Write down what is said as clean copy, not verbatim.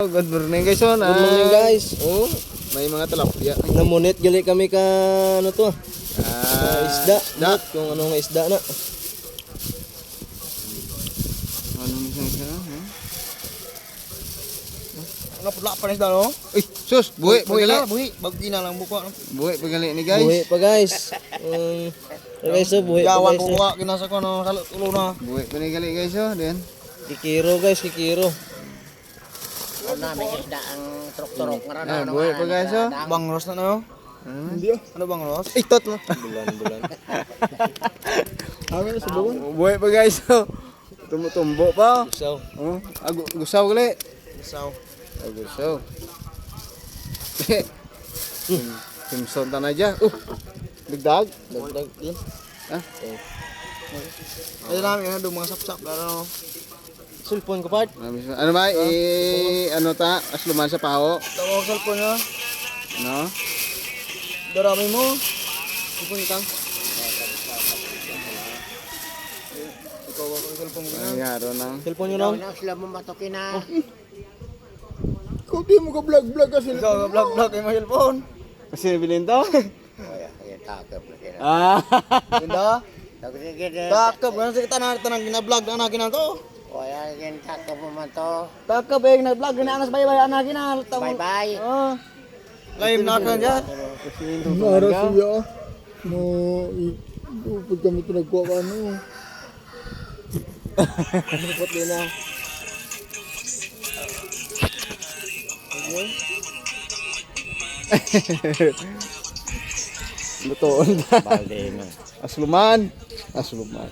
Good morning guys. Good morning guys. Oh, may mga tilapia. Namunit gali kami ka ano to? Isda. Isda. Kung ano nga isda na. Ano mismo siya? Napula pa isda no? Uy, sus, buhi, buhi na, lang. buhi. Bagti na lang buka. Buhi pagali ni guys. Buhi pa guys. Guys, so buhi pa Yawan guys. ko ka kinasa ko no sa ulo na. Buhi pagali guys den. Kikiro guys, kikiro. Ano may isda ang truk-turok nga Ah, buhi pa guys Bangros na no? Hindi. Ano bangros? Tot mo. Bulan-bulan. Amin sa buwan. Buhi pa guys. Tumbo pa. So, Oh, gusaw gali. Isaw. Gusaw. Simpson tan aja. Dagdag. dagdag din. Ah, Ay namin ano mga sapsap laro. Sulpon ko part. ano ba? Ano ta? Asluman sa paho. Tawag sa cellphone niya. No? Darami mo. Ipon ka. Ikaw ang cellphone mo. Ang yaro nang. Sulpon nyo lang. na sila mumatokin na. Ikaw di mo ka vlog kasi. Ikaw ka vlog ay cellphone. Kasi bilhin to? Ay, takap na sila. Ah. Tinda. Takap na sa tanang gina-vlog na nakin to. O yan, yan takap mo man to. Takap eh na-vlog gina anas bye-bye nakin na. Bye-bye. Oh. Live na kan dyan. Nara siya. Mo upod kami ito nagkuha ka ano. Lupot din na. Lutoon. Balde na. Asluman. Asluman.